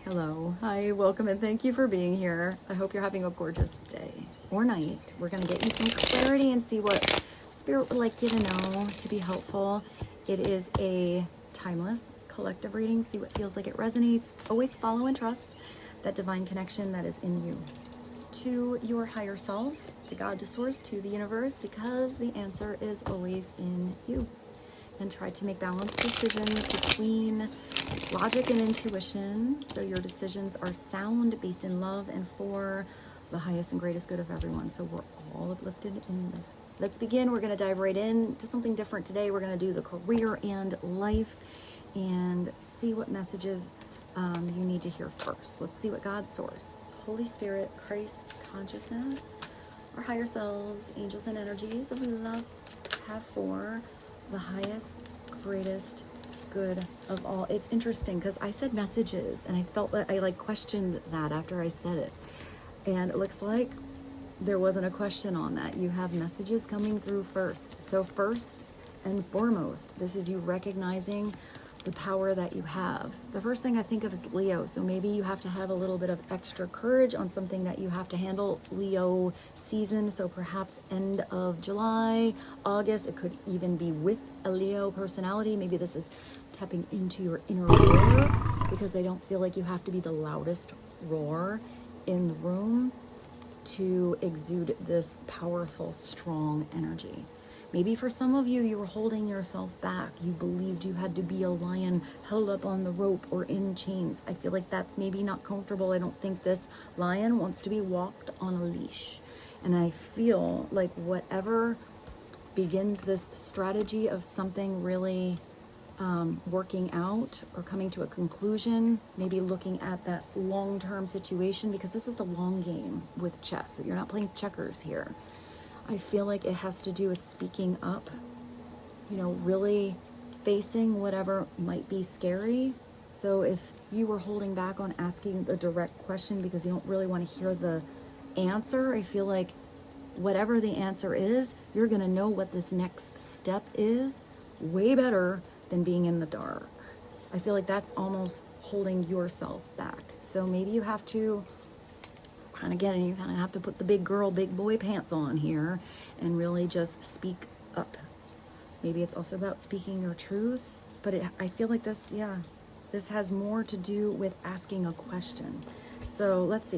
Hello, hi, welcome, and thank you for being here. I hope you're having a gorgeous day or night. We're going to get you some clarity and see what Spirit would like you to know to be helpful. It is a timeless collective reading. See what feels like it resonates. Always follow and trust that divine connection that is in you to your higher self, to God, to Source, to the universe, because the answer is always in you. And try to make balanced decisions between logic and intuition, so your decisions are sound, based in love, and for the highest and greatest good of everyone. So we're all uplifted in this. Let's begin. We're going to dive right in to something different today. We're going to do the career and life and see what messages you need to hear first. Let's see what God, Source, Holy Spirit, Christ, consciousness, our higher selves, angels and energies of love have for the highest, greatest good of all. It's interesting because I said messages and I felt that I questioned that after I said it. And it looks like there wasn't a question on that. You have messages coming through first. So first and foremost, this is you recognizing the power that you have. The first thing I think of is Leo. So maybe you have to have a little bit of extra courage on something that you have to handle. Leo season. So perhaps end of July, August. It could even be with a Leo personality. Maybe this is tapping into your inner roar because they don't feel like you have to be the loudest roar in the room to exude this powerful, strong energy. Maybe for some of you, you were holding yourself back. You believed you had to be a lion held up on the rope or in chains. I feel like that's maybe not comfortable. I don't think this lion wants to be walked on a leash. And I feel like whatever begins this strategy of something really working out or coming to a conclusion, maybe looking at that long-term situation, because this is the long game with chess. You're not playing checkers here. I feel like it has to do with speaking up, really facing whatever might be scary. So if you were holding back on asking the direct question because you don't really want to hear the answer, I feel like whatever the answer is, you're going to know what this next step is way better than being in the dark. I feel like that's almost holding yourself back. So maybe you have to you kind of have to put the big girl, big boy pants on here and really just speak up. Maybe it's also about speaking your truth, but I feel like this has more to do with asking a question. So let's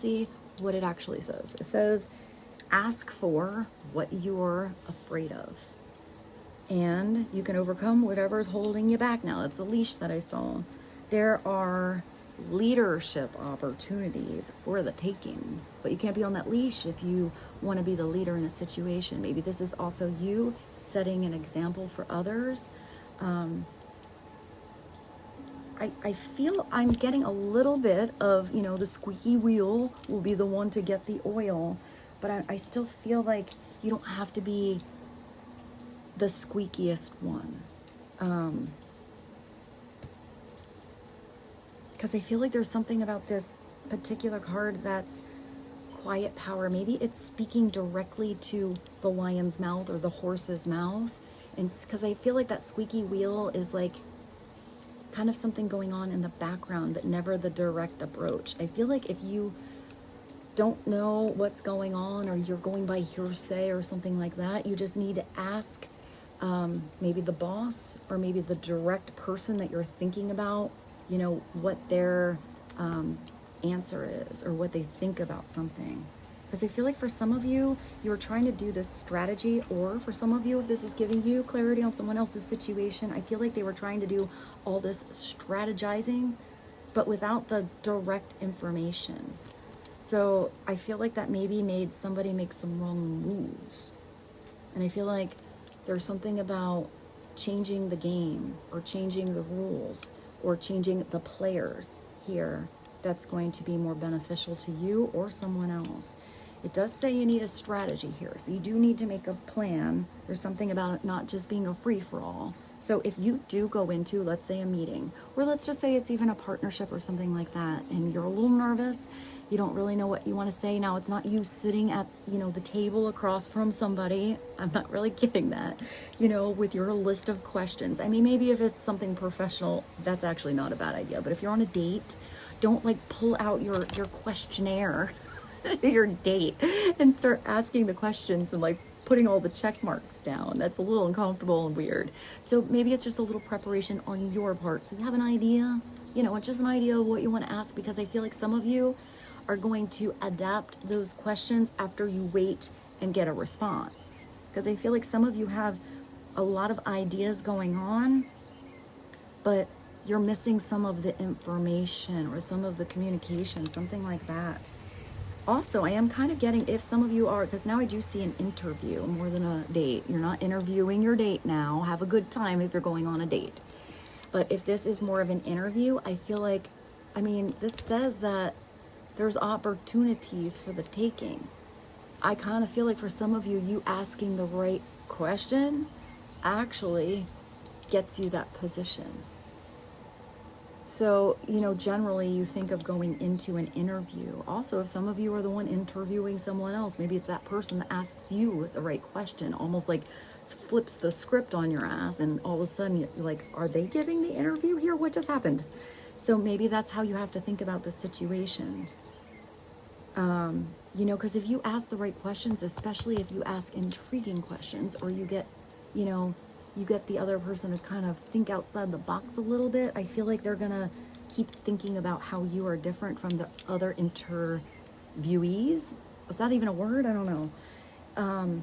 see what it actually says. It says, ask for what you're afraid of, and you can overcome whatever's holding you back. Now, that's the leash that I saw. There are leadership opportunities for the taking, but you can't be on that leash if you want to be the leader in a situation. Maybe this is also you setting an example for others. I feel I'm getting a little bit of, the squeaky wheel will be the one to get the oil, but I still feel like you don't have to be the squeakiest one. Because I feel like there's something about this particular card that's quiet power. Maybe it's speaking directly to the lion's mouth or the horse's mouth. And because I feel like that squeaky wheel is like kind of something going on in the background, but never the direct approach. I feel like if you don't know what's going on, or you're going by hearsay or something like that, you just need to ask maybe the boss or maybe the direct person that you're thinking about, what their answer is or what they think about something. Because I feel like for some of you, you're trying to do this strategy, or for some of you, if this is giving you clarity on someone else's situation, I feel like they were trying to do all this strategizing, but without the direct information. So I feel like that maybe made somebody make some wrong moves. And I feel like there's something about changing the game or changing the rules or changing the players here that's going to be more beneficial to you or someone else. It does say you need a strategy here, so you do need to make a plan. There's something about it not just being a free-for-all. So if you do go into, let's say, a meeting, or let's just say it's even a partnership or something like that, and you're a little nervous, you don't really know what you want to say. Now, it's not you sitting at, the table across from somebody. I'm not really kidding that, with your list of questions. I mean, maybe if it's something professional, that's actually not a bad idea. But if you're on a date, don't like pull out your questionnaire to your date and start asking the questions and like putting all the check marks down. That's a little uncomfortable and weird. So maybe it's just a little preparation on your part. So you have an idea, just an idea of what you want to ask, because I feel like some of you are going to adapt those questions after you wait and get a response. Because I feel like some of you have a lot of ideas going on, but you're missing some of the information or some of the communication, something like that. Also, I am kind of getting, if some of you are, because now I do see an interview more than a date. You're not interviewing your date now. Have a good time if you're going on a date. But if this is more of an interview, I feel like, this says that there's opportunities for the taking. I kind of feel like for some of you, you asking the right question actually gets you that position. So, generally you think of going into an interview. Also, if some of you are the one interviewing someone else, maybe it's that person that asks you the right question, almost like flips the script on your ass, and all of a sudden you're like, are they giving the interview here? What just happened? So maybe that's how you have to think about the situation. Because if you ask the right questions, especially if you ask intriguing questions, or you get, you get the other person to kind of think outside the box a little bit, I feel like they're gonna keep thinking about how you are different from the other interviewees. Is that even a word? I don't know.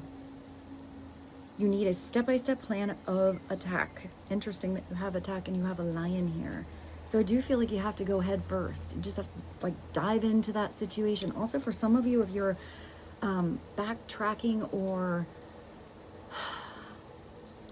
You need a step-by-step plan of attack. Interesting that you have attack and you have a lion here. So I do feel like you have to go head first. You just have to dive into that situation. Also, for some of you, if you're backtracking or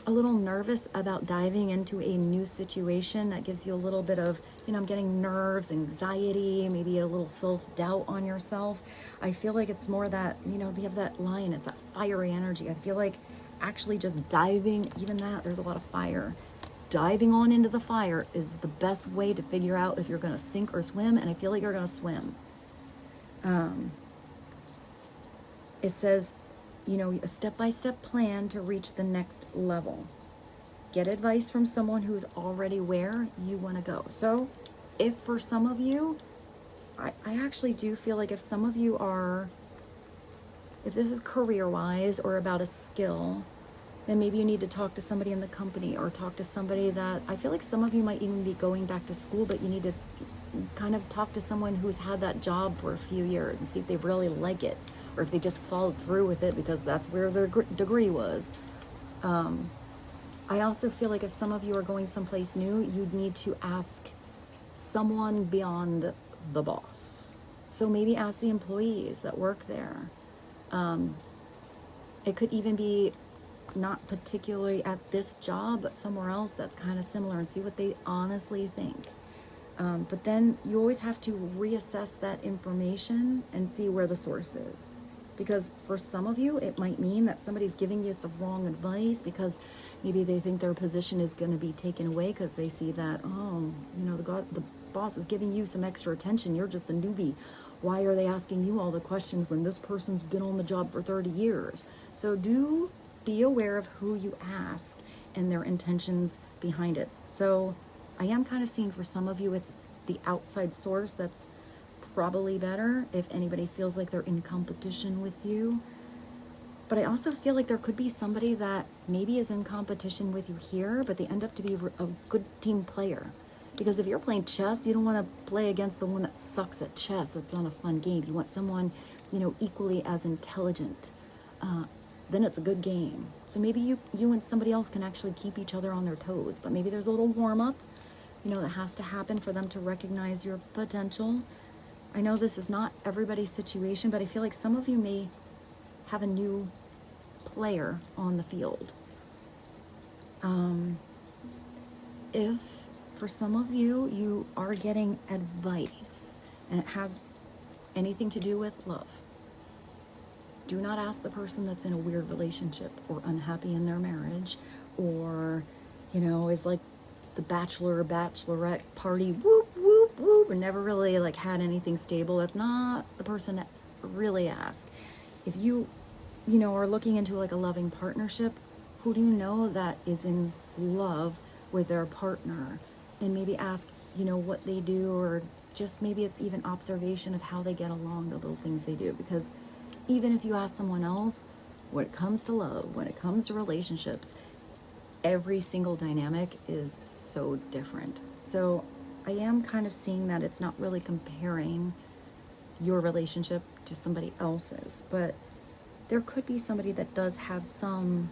a little nervous about diving into a new situation, that gives you a little bit of, I'm getting nerves, anxiety, maybe a little self-doubt on yourself. I feel like it's more that, you have that lion, it's that fiery energy. I feel like actually just diving, even that, there's a lot of fire. Diving on into the fire is the best way to figure out if you're going to sink or swim, and I feel like you're going to swim. It says, a step-by-step plan to reach the next level. Get advice from someone who's already where you want to go. So if for some of you, I actually do feel like if some of you are, if this is career-wise or about a skill, then maybe you need to talk to somebody in the company, or talk to somebody that, I feel like some of you might even be going back to school, but you need to kind of talk to someone who's had that job for a few years and see if they really like it, or if they just followed through with it because that's where their degree was. I also feel like if some of you are going someplace new, you'd need to ask someone beyond the boss. So maybe ask the employees that work there. It could even be not particularly at this job, but somewhere else that's kind of similar, and see what they honestly think. But then you always have to reassess that information and see where the source is. Because for some of you, it might mean that somebody's giving you some wrong advice because maybe they think their position is going to be taken away because they see that, the boss is giving you some extra attention. You're just the newbie. Why are they asking you all the questions when this person's been on the job for 30 years? So do be aware of who you ask and their intentions behind it. So I am kind of seeing for some of you, it's the outside source that's probably better if anybody feels like they're in competition with you. But I also feel like there could be somebody that maybe is in competition with you here, but they end up to be a good team player. Because if you're playing chess, you don't want to play against the one that sucks at chess. That's not a fun game. You want someone, equally as intelligent. Then it's a good game. So maybe you and somebody else can actually keep each other on their toes. But maybe there's a little warm-up, that has to happen for them to recognize your potential. I know this is not everybody's situation, but I feel like some of you may have a new player on the field. If for some of you, you are getting advice and it has anything to do with love, do not ask the person that's in a weird relationship or unhappy in their marriage, or you know, is like the bachelor or bachelorette party, whoop, whoop, whoop, and never really like had anything stable. That's not the person that really asks. If you know, are looking into like a loving partnership, who do you know that is in love with their partner? And maybe ask, you know, what they do, or just maybe it's even observation of how they get along, the little things they do. Because even if you ask someone else, when it comes to love, when it comes to relationships, every single dynamic is so different. So I am kind of seeing that it's not really comparing your relationship to somebody else's, but there could be somebody that does have some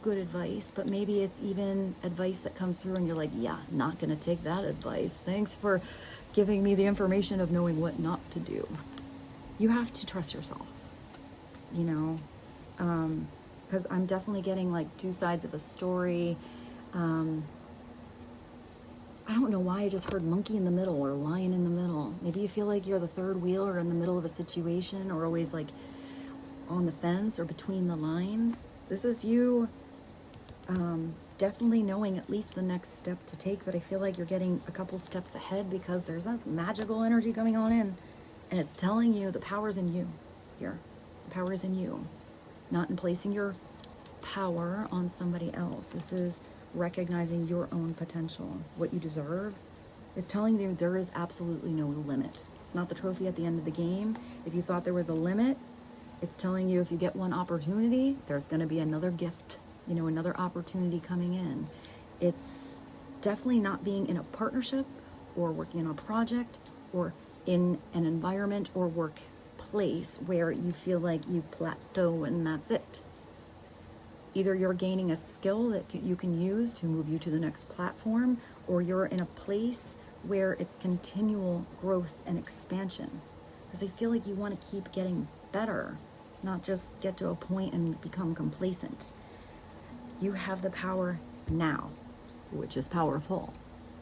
good advice, but maybe it's even advice that comes through and you're like, yeah, not gonna take that advice. Thanks for giving me the information of knowing what not to do. You have to trust yourself, you know, because I'm definitely getting like two sides of a story. I don't know why I just heard monkey in the middle or lion in the middle. Maybe you feel like you're the third wheel or in the middle of a situation, or always like on the fence or between the lines. This is you definitely knowing at least the next step to take, but I feel like you're getting a couple steps ahead because there's this magical energy coming on in, and it's telling you the power's in you here. The power is in you, not in placing your power on somebody else. This is recognizing your own potential, what you deserve. It's telling you there is absolutely no limit. It's not the trophy at the end of the game. If you thought there was a limit, it's telling you if you get one opportunity, there's going to be another gift, you know, another opportunity coming in. It's definitely not being in a partnership or working on a project or in an environment or workplace where you feel like you plateau and that's it. Either you're gaining a skill that you can use to move you to the next platform, or you're in a place where it's continual growth and expansion. Because I feel like you want to keep getting better, not just get to a point and become complacent. You have the power now, which is powerful.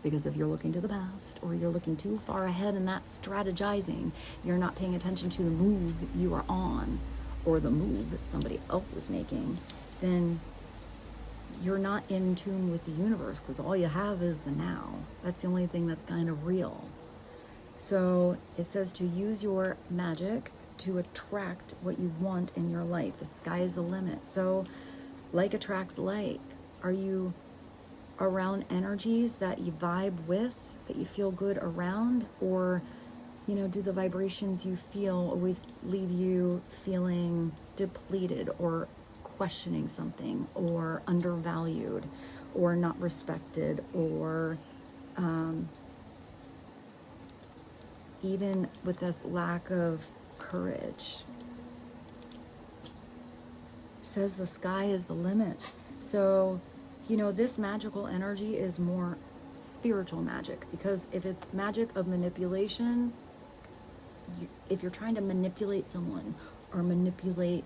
Because if you're looking to the past or you're looking too far ahead and not strategizing, you're not paying attention to the move you are on or the move that somebody else is making, then you're not in tune with the universe, because all you have is the now. That's the only thing that's kind of real. So it says to use your magic to attract what you want in your life. The sky is the limit. So like attracts like. Are you around energies that you vibe with, that you feel good around? Or, you know, do the vibrations you feel always leave you feeling depleted or questioning something or undervalued or not respected, or even with this lack of courage? It says the sky is the limit. So, you know, this magical energy is more spiritual magic, because if it's magic of manipulation, if you're trying to manipulate someone or manipulate,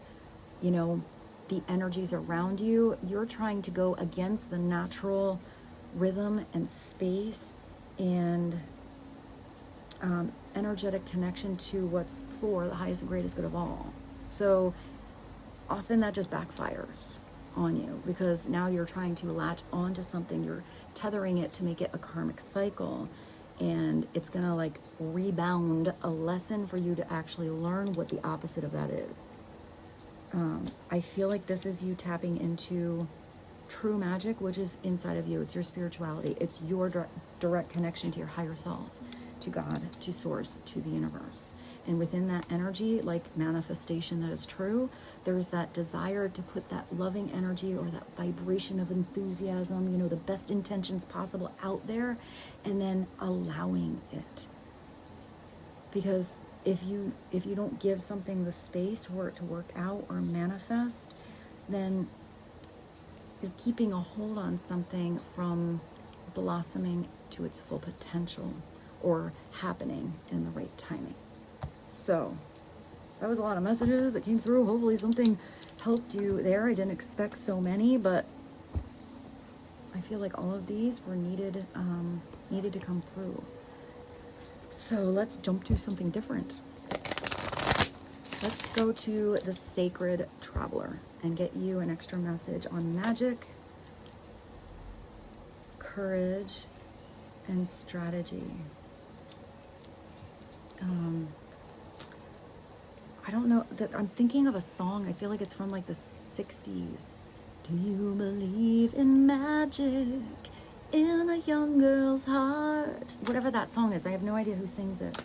you know, the energies around you, you're trying to go against the natural rhythm and space and energetic connection to what's for the highest and greatest good of all. So often that just backfires on you, because now you're trying to latch onto something, you're tethering it to make it a karmic cycle, and it's gonna like rebound a lesson for you to actually learn what the opposite of that is. I feel like this is you tapping into true magic, which is inside of you. It's your spirituality. It's your direct connection to your higher self, to God, to source, to the universe. And within that energy, like manifestation that is true, there's that desire to put that loving energy or that vibration of enthusiasm, you know, the best intentions possible out there, and then allowing it. Because if you don't give something the space for it to work out or manifest, then you're keeping a hold on something from blossoming to its full potential or happening in the right timing. So that was a lot of messages that came through. Hopefully something helped you there. I didn't expect so many, but I feel like all of these were needed to come through. So let's jump to something different. Let's go to the Sacred Traveler and get you an extra message on magic courage and strategy. I don't know that I'm thinking of a song. I feel like it's from like the 60s. Do you believe in magic in a young girl's heart? Whatever that song is, I have no idea who sings it.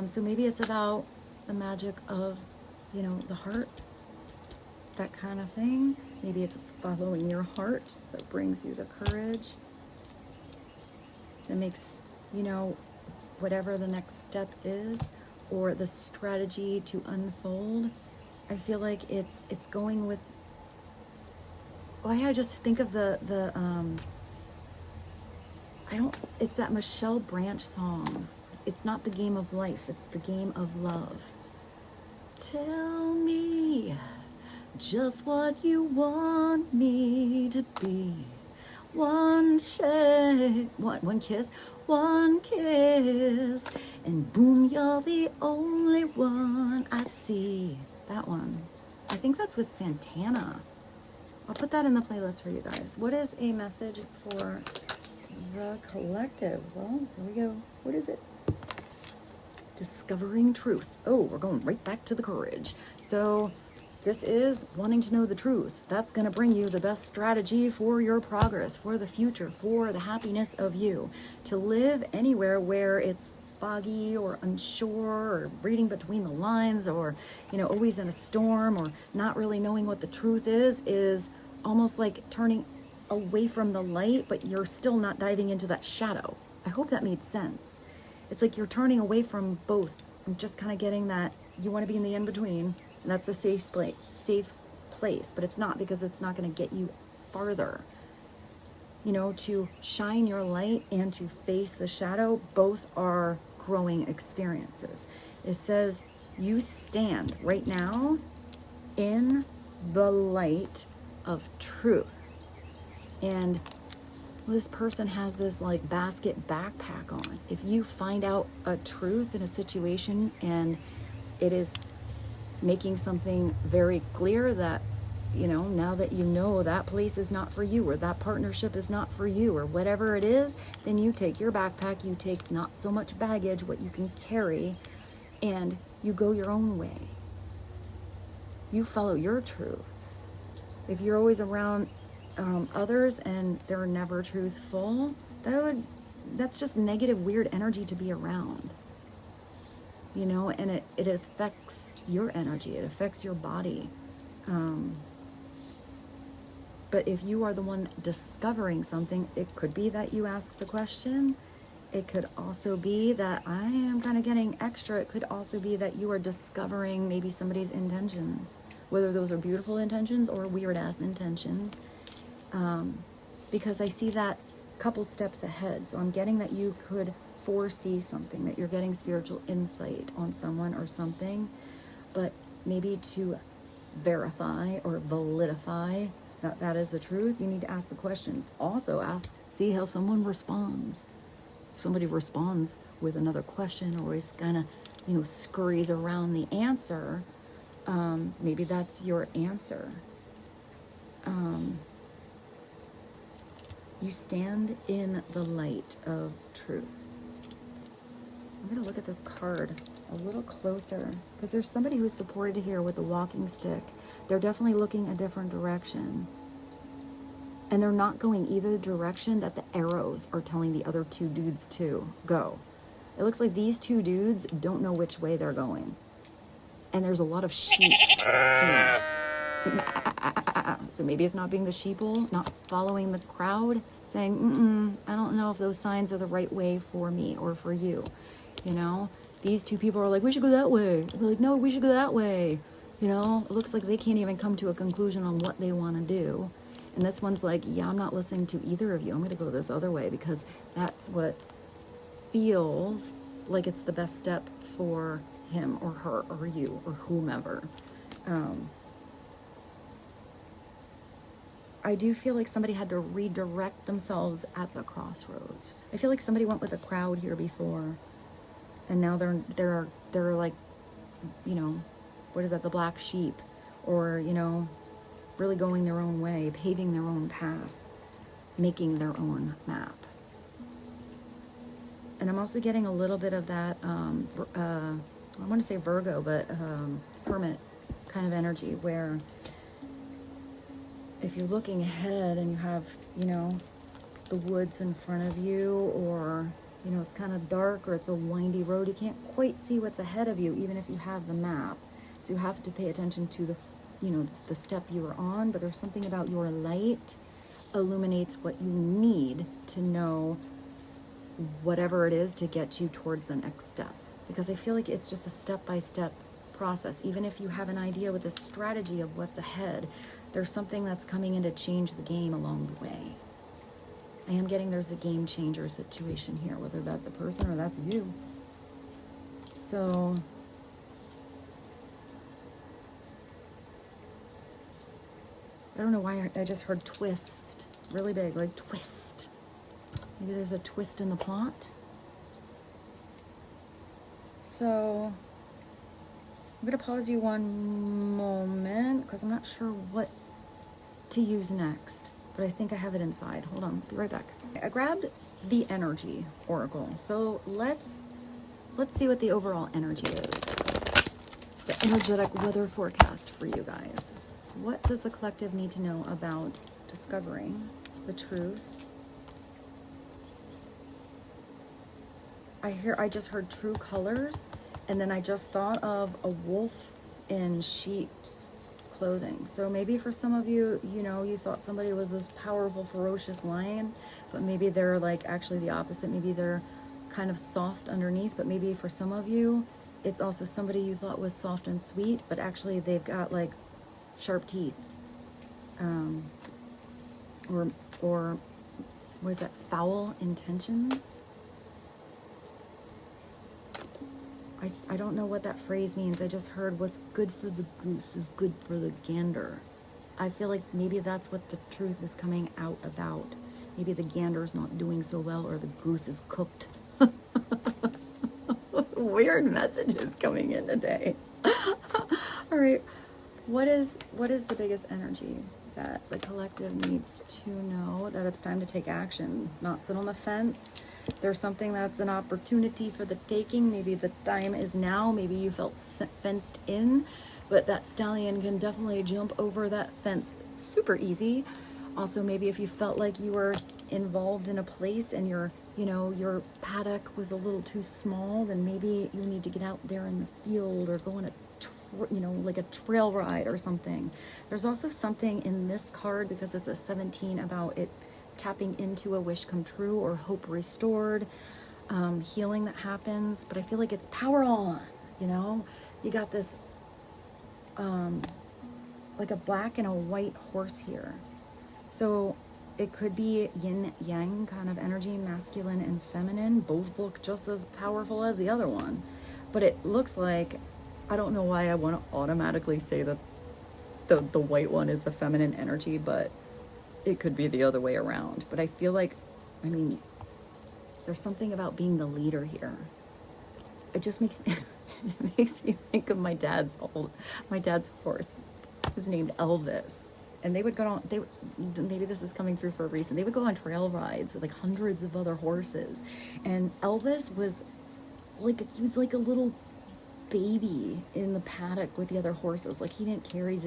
So maybe it's about the magic of, you know, the heart, that kind of thing. Maybe it's following your heart that brings you the courage that makes, you know, whatever the next step is, or the strategy to unfold. I feel like it's going with, why I just think of it's that Michelle Branch song. It's not the game of life, it's the game of love. Tell me just what you want me to be. One shake, one kiss, and boom, you're the only one I see. That one. I think that's with Santana. I'll put that in the playlist for you guys. What is a message for the collective? Well, here we go. What is it? Discovering truth. Oh, we're going right back to the courage. So this is wanting to know the truth. That's going to bring you the best strategy for your progress, for the future, for the happiness of you. To live anywhere where it's foggy or unsure or reading between the lines or, you know, always in a storm or not really knowing what the truth is almost like turning away from the light, but you're still not diving into that shadow. I hope that made sense. It's like you're turning away from both. I'm just kind of getting that you want to be in the in-between. And that's a safe place, but it's not, because it's not going to get you farther. You know, to shine your light and to face the shadow, both are growing experiences. It says you stand right now in the light of truth. And this person has this like basket backpack on. If you find out a truth in a situation and it is making something very clear that, you know, now that you know that place is not for you, or that partnership is not for you, or whatever it is, then you take your backpack, you take not so much baggage, what you can carry, and you go your own way. You follow your truth. If you're always around others and they're never truthful, that's just negative, weird energy to be around. You know, and it affects your energy, it affects your body. But if you are the one discovering something, it could be that you ask the question. It could also be that I am kind of getting extra. It could also be that you are discovering maybe somebody's intentions, whether those are beautiful intentions or weird ass intentions. Because I see that couple steps ahead. So I'm getting that you could foresee something, that you're getting spiritual insight on someone or something, but maybe to verify or validify that that is the truth, you need to ask the questions. Also see how someone responds. If somebody responds with another question, or is kind of, you know, scurries around the answer, maybe that's your answer. You stand in the light of truth. I'm going to look at this card a little closer, because there's somebody who's supported here with the walking stick. They're definitely looking a different direction. And they're not going either direction that the arrows are telling the other two dudes to go. It looks like these two dudes don't know which way they're going. And there's a lot of sheep here. So maybe it's not being the sheeple, not following the crowd, saying, I don't know if those signs are the right way for me or for you. You know, these two people are like, we should go that way. They're like, no, we should go that way. You know, it looks like they can't even come to a conclusion on what they want to do. And this one's like, yeah, I'm not listening to either of you. I'm going to go this other way because that's what feels like it's the best step for him or her or you or whomever. I do feel like somebody had to redirect themselves at the crossroads. I feel like somebody went with a crowd here before, and now they're like, you know, what is that, the black sheep, or, you know, really going their own way, paving their own path. making their own map. And I'm also getting a little bit of that, I want to say Virgo, but Hermit kind of energy, where if you're looking ahead and you have, you know, the woods in front of you, or, you know, it's kind of dark or it's a windy road, you can't quite see what's ahead of you, even if you have the map. So you have to pay attention to the, you know, the step you are on, but there's something about your light illuminates what you need to know whatever it is to get you towards the next step. Because I feel like it's just a step-by-step process. Even if you have an idea with a strategy of what's ahead, there's something that's coming in to change the game along the way. I am getting there's a game changer situation here, whether that's a person or that's you. So I don't know why I just heard twist really big, like twist. Maybe there's a twist in the plot. So I'm going to pause you one moment because I'm not sure what to use next, but I think I have it inside. Hold on, be right back. I grabbed the energy oracle. So let's see what the overall energy is. The energetic weather forecast for you guys. What does the collective need to know about discovering the truth? I just heard true colors, and then I just thought of a wolf in sheep's clothing. So maybe for some of you, you know, you thought somebody was this powerful, ferocious lion, but maybe they're like actually the opposite. Maybe they're kind of soft underneath, but maybe for some of you, it's also somebody you thought was soft and sweet, but actually they've got like sharp teeth. Or what is that, foul intentions? I don't know what that phrase means. I just heard what's good for the goose is good for the gander. I feel like maybe that's what the truth is coming out about. Maybe the gander's not doing so well, or the goose is cooked. Weird messages coming in today. All right. What is the biggest energy that the collective needs to know? That it's time to take action, not sit on the fence. There's something that's an opportunity for the taking. Maybe the time is now. Maybe you felt fenced in, but that stallion can definitely jump over that fence super easy. Also, maybe if you felt like you were involved in a place and your paddock was a little too small, then maybe you need to get out there in the field or go on like a trail ride or something. There's also something in this card, because it's a 17, about it tapping into a wish come true or hope restored, healing that happens. But I feel like it's power on, you know? You got this like a black and a white horse here. So it could be yin yang kind of energy, masculine and feminine. Both look just as powerful as the other one. But it looks like, I don't know why I want to automatically say that the white one is the feminine energy, but it could be the other way around. But I feel like, I mean, there's something about being the leader here. It just makes me, it makes me think of my dad's horse. Is named Elvis. And they would go on, maybe this is coming through for a reason. They would go on trail rides with like hundreds of other horses. And Elvis was like, he was like a little baby in the paddock with the other horses. Like he didn't care, he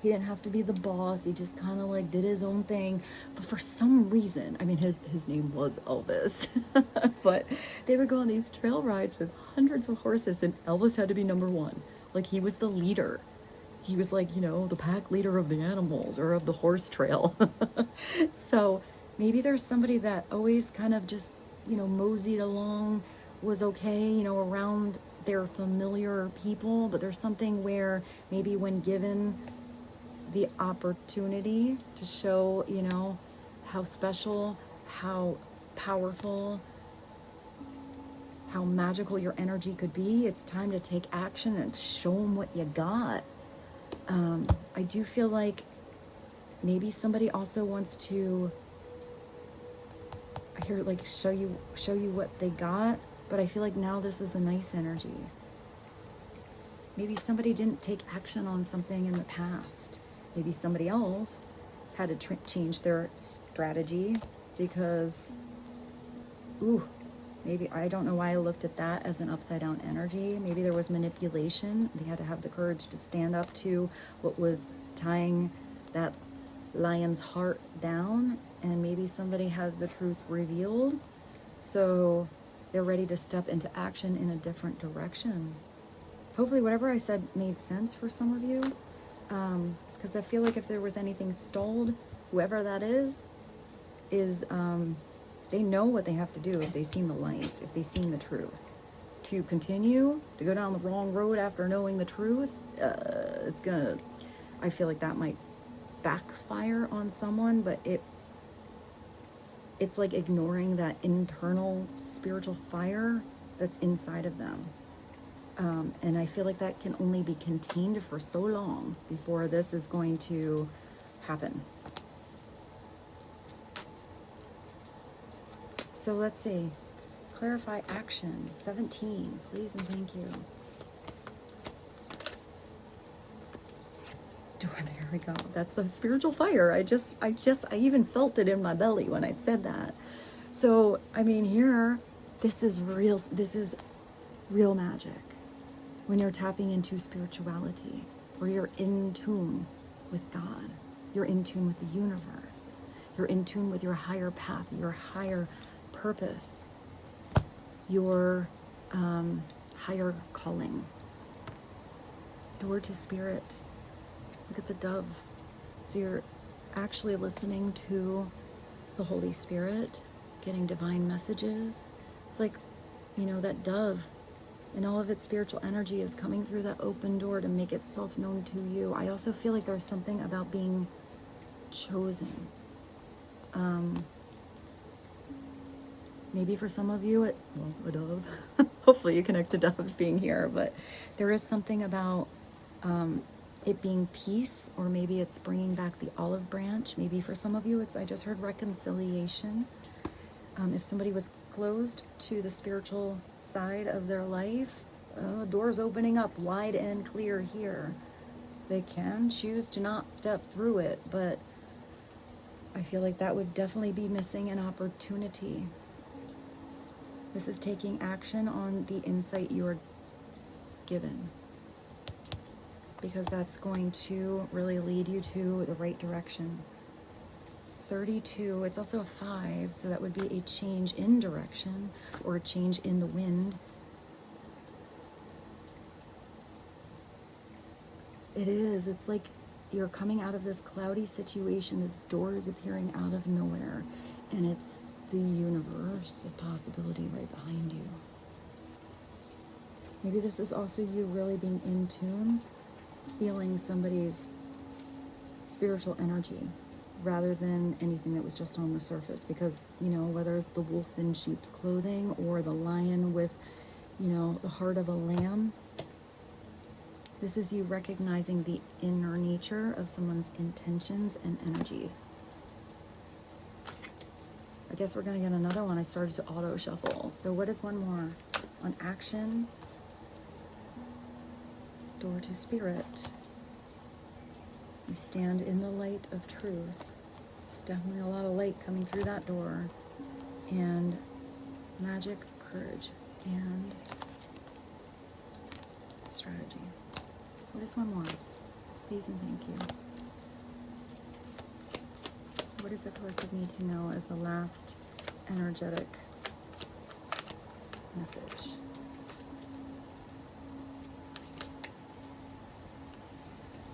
didn't have to be the boss. He just kind of like did his own thing. But for some reason, I mean, his name was Elvis, but they would go on these trail rides with hundreds of horses, and Elvis had to be number one. Like he was the leader. He was like, you know, the pack leader of the animals or of the horse trail. So maybe there's somebody that always kind of just, you know, moseyed along, was okay, you know, around their familiar people. But there's something where maybe when given the opportunity to show, you know, how special, how powerful, how magical your energy could be, it's time to take action and show them what you got. I do feel like maybe somebody also wants to, I hear like show you what they got, but I feel like now this is a nice energy. Maybe somebody didn't take action on something in the past. Maybe somebody else had to change their strategy, because, ooh, maybe, I don't know why I looked at that as an upside down energy. Maybe there was manipulation. They had to have the courage to stand up to what was tying that lion's heart down, and maybe somebody had the truth revealed. So they're ready to step into action in a different direction. Hopefully whatever I said made sense for some of you. Because I feel like if there was anything stalled, whoever that is, they know what they have to do if they've seen the light, if they've seen the truth. To continue to go down the wrong road after knowing the truth, I feel like that might backfire on someone, but it's like ignoring that internal spiritual fire that's inside of them. And I feel like that can only be contained for so long before this is going to happen. So let's see. Clarify action. 17. Please and thank you. There we go. That's the spiritual fire. I even felt it in my belly when I said that. So, I mean, here, this is real magic. When you're tapping into spirituality, where you're in tune with God, you're in tune with the universe, you're in tune with your higher path, your higher purpose, your higher calling. Door to spirit. Look at the dove. So you're actually listening to the Holy Spirit, getting divine messages. It's like, that dove and all of its spiritual energy is coming through that open door to make itself known to you. I also feel like there's something about being chosen. Maybe for some of you, a dove. Hopefully you connect to doves being here, but there is something about it being peace, or maybe it's bringing back the olive branch. Maybe for some of you, I just heard reconciliation. If somebody was closed to the spiritual side of their life, doors opening up wide and clear here. They can choose to not step through it, but I feel like that would definitely be missing an opportunity. This is taking action on the insight you are given, because that's going to really lead you to the right direction. 32, it's also a 5, so that would be a change in direction or a change in the wind. It is. It's like you're coming out of this cloudy situation. This door is appearing out of nowhere, and it's the universe of possibility right behind you. Maybe this is also you really being in tune, feeling somebody's spiritual energy rather than anything that was just on the surface. Because, whether it's the wolf in sheep's clothing or the lion with, the heart of a lamb, this is you recognizing the inner nature of someone's intentions and energies. I guess we're going to get another one. I started to auto shuffle. So what is one more? On action. Door to spirit. You stand in the light of truth. There's definitely a lot of light coming through that door. And magic, courage, and strategy. What is one more? Please and thank you. What does the collective need to know as the last energetic message?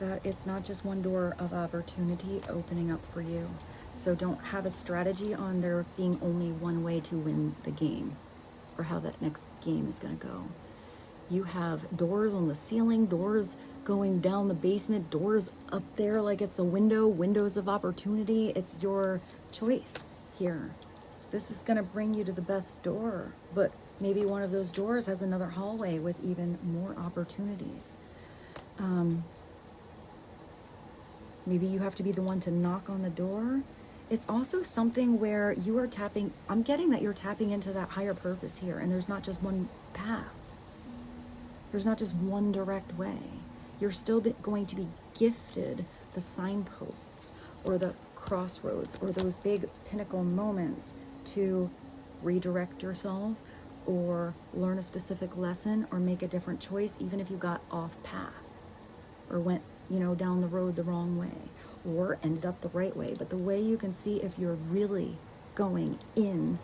That it's not just one door of opportunity opening up for you. So don't have a strategy on there being only one way to win the game or how that next game is going to go. You have doors on the ceiling, doors going down the basement, doors up there like it's a window, windows of opportunity. It's your choice here. This is going to bring you to the best door, but maybe one of those doors has another hallway with even more opportunities. Maybe you have to be the one to knock on the door. It's also something where you are tapping, I'm getting that you're tapping into that higher purpose here, and there's not just one path. There's not just one direct way. You're still going to be gifted the signposts or the crossroads or those big pinnacle moments to redirect yourself or learn a specific lesson or make a different choice, even if you got off path or went, down the road the wrong way or ended up the right way. But the way you can see if you're really going in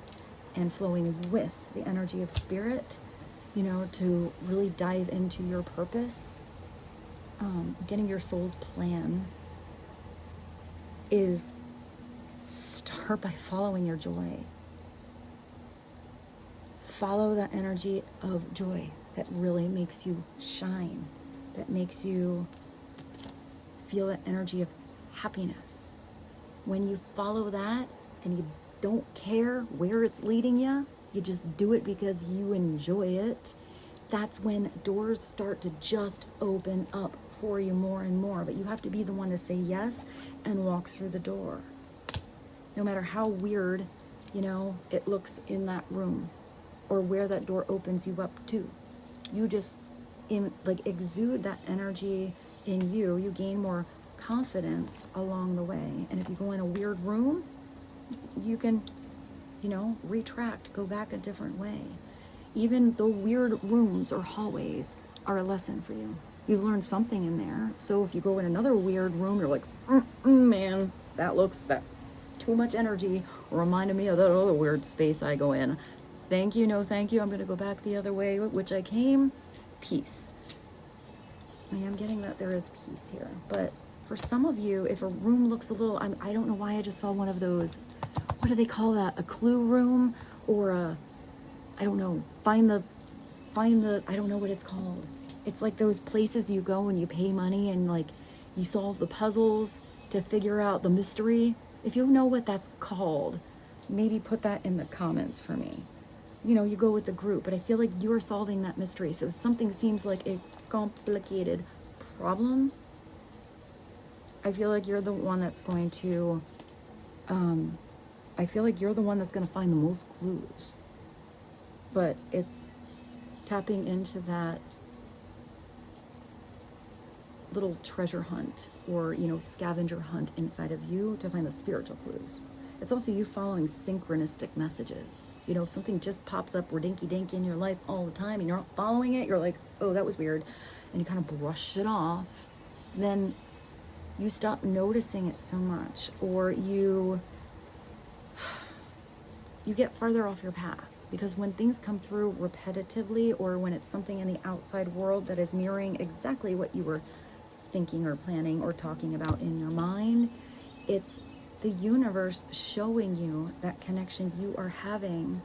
and flowing with the energy of spirit, to really dive into your purpose, getting your soul's plan, is start by following your joy. Follow that energy of joy that really makes you shine, that makes you feel that energy of happiness. When you follow that and you don't care where it's leading you, you just do it because you enjoy it, that's when doors start to just open up for you more and more. But you have to be the one to say yes and walk through the door. No matter how weird, it looks in that room or where that door opens you up to. You just exude that energy in you. You gain more confidence along the way. And if you go in a weird room, you can, retract, go back a different way. Even the weird rooms or hallways are a lesson for you. You've learned something in there. So if you go in another weird room, you're like, man, that too much energy reminded me of that other weird space I go in. Thank you, no thank you. I'm going to go back the other way, which I came. Peace. I am getting that there is peace here. But for some of you, if a room looks a little, I don't know why I just saw one of those, what do they call that? A clue room or I don't know, find the, I don't know what it's called. It's like those places you go and you pay money and you solve the puzzles to figure out the mystery. If you know what that's called, maybe put that in the comments for me. You go with the group, but I feel like you're solving that mystery. So if something seems like a complicated problem, I feel like you're the one that's going to, I feel like you're the one that's going to find the most clues. But it's tapping into that little treasure hunt or, scavenger hunt inside of you to find the spiritual clues. It's also you following synchronistic messages. If something just pops up rinky-dink in your life all the time and you're not following it, you're like, oh, that was weird, and you kind of brush it off, then you stop noticing it so much, or you get farther off your path. Because when things come through repetitively, or when it's something in the outside world that is mirroring exactly what you were thinking or planning or talking about in your mind, it's the universe showing you that connection you are having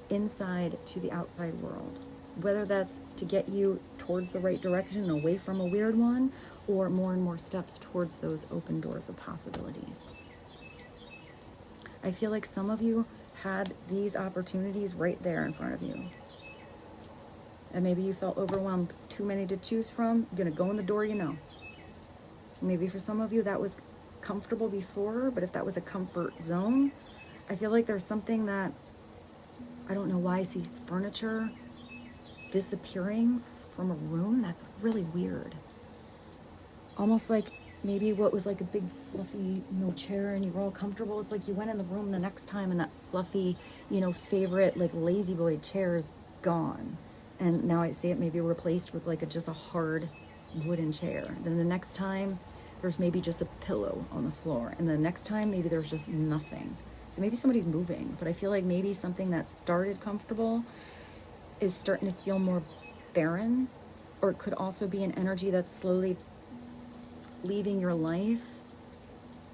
inside to the outside world. Whether that's to get you towards the right direction, away from a weird one, or more and more steps towards those open doors of possibilities. I feel like some of you had these opportunities right there in front of you. And maybe you felt overwhelmed, too many to choose from. You're gonna go in the door, Maybe for some of you that was comfortable before, but if that was a comfort zone, I feel like there's something that, I don't know why I see furniture disappearing from a room. That's really weird. Almost like maybe what was like a big fluffy, chair and you were all comfortable. It's like you went in the room the next time and that fluffy, favorite lazy boy chair is gone. And now I see it maybe replaced with just a hard wooden chair. Then the next time there's maybe just a pillow on the floor. And the next time maybe there's just nothing. So maybe somebody's moving, but I feel like maybe something that started comfortable is starting to feel more barren, or it could also be an energy that's slowly leaving your life,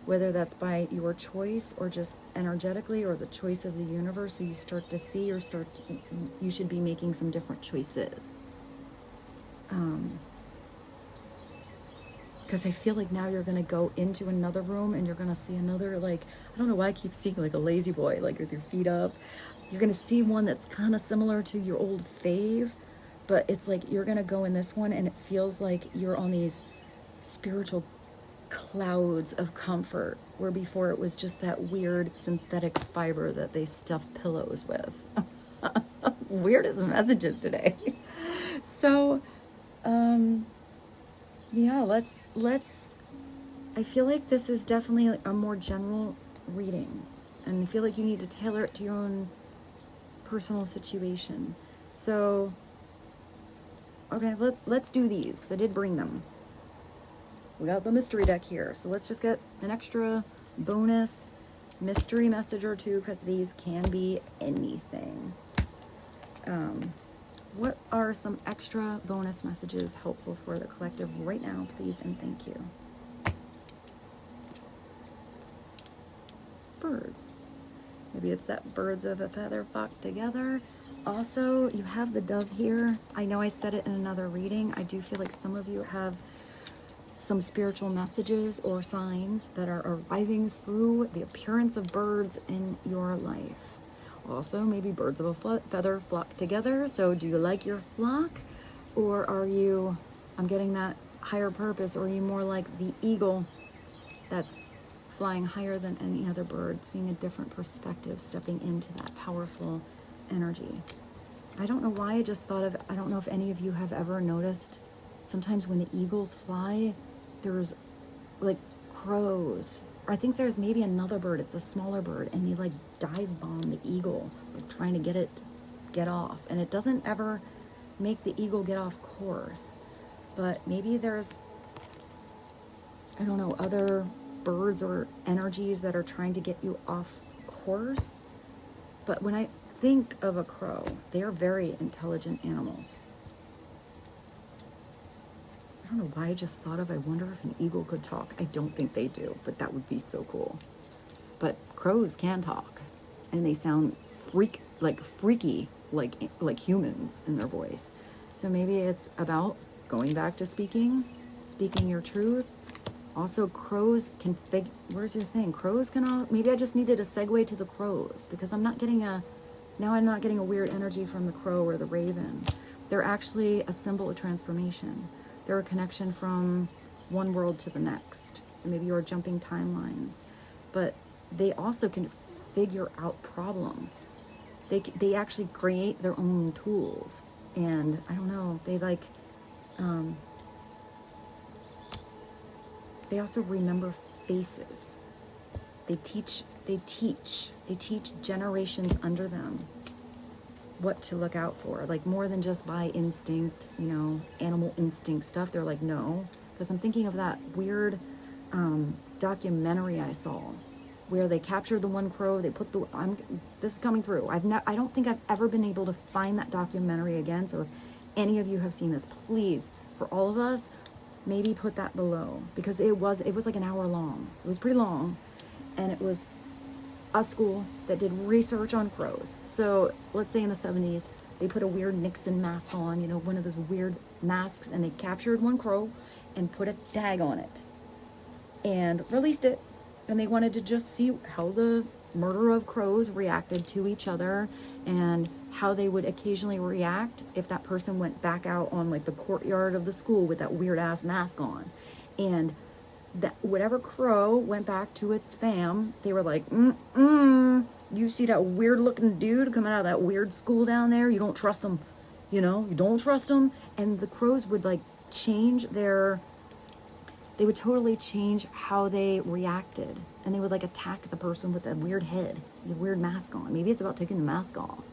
whether that's by your choice or just energetically or the choice of the universe. So you start to see you should be making some different choices. Because I feel like now you're going to go into another room and you're going to see another, I don't know why I keep seeing a lazy boy, with your feet up. You're going to see one that's kind of similar to your old fave, but it's you're going to go in this one and it feels like you're on these spiritual clouds of comfort, where before it was just that weird synthetic fiber that they stuff pillows with. Weirdest messages today. So, yeah, let's I feel like this is definitely like a more general reading, and I feel like you need to tailor it to your own personal situation. So, okay, let's do these, because I did bring them. We got the mystery deck here, so let's just get an extra bonus mystery message or two, because these can be anything. What are some extra bonus messages helpful for the collective right now, please and thank you? Birds. Maybe it's that birds of a feather flock together. Also, you have the dove here. I know I said it in another reading. I do feel like some of you have some spiritual messages or signs that are arriving through the appearance of birds in your life. Also, maybe birds of a feather flock together. So do you like your flock, or are you, I'm getting that higher purpose, or are you more like the eagle that's flying higher than any other bird, seeing a different perspective, stepping into that powerful energy? I don't know why I just thought of, I don't know if any of you have ever noticed, sometimes when the eagles fly, there's like crows. Or I think there's maybe another bird, it's a smaller bird, and they like dive bomb the eagle, like trying to get it, get off. And it doesn't ever make the eagle get off course. But maybe there's, I don't know, other birds or energies that are trying to get you off course. But when I think of a crow, they are very intelligent animals. I don't know why I just thought of, I wonder if an eagle could talk. I don't think they do, but that would be so cool. But crows can talk, and they sound freaky, like humans in their voice. So maybe it's about going back to speaking your truth. Also, crows can where's your thing? Crows can all, maybe I just needed a segue to the crows, because I'm not getting a weird energy from the crow or the raven. They're actually a symbol of transformation. They're a connection from one world to the next. So maybe you're jumping timelines, but they also can figure out problems. They actually create their own tools. And I don't know, they like, they also remember faces. They teach generations under them what to look out for, like more than just by instinct, you know, animal instinct stuff. They're like, no, because I'm thinking of that weird documentary I saw where they captured the one crow. They put this is coming through. I don't think I've ever been able to find that documentary again. So if any of you have seen this, please, for all of us, maybe put that below, because it was like an hour long. It was pretty long, and it was a school that did research on crows. So let's say in the 70s, they put a weird Nixon mask on, you know, one of those weird masks, and they captured one crow and put a tag on it and released it. And they wanted to just see how the murder of crows reacted to each other, and how they would occasionally react if that person went back out on like the courtyard of the school with that weird ass mask on. And that whatever crow went back to its fam, they were like, you see that weird looking dude coming out of that weird school down there? You don't trust him, you know, you don't trust him. And the crows would like they would totally change how they reacted. And they would like attack the person with that weird head, the weird mask on. Maybe it's about taking the mask off.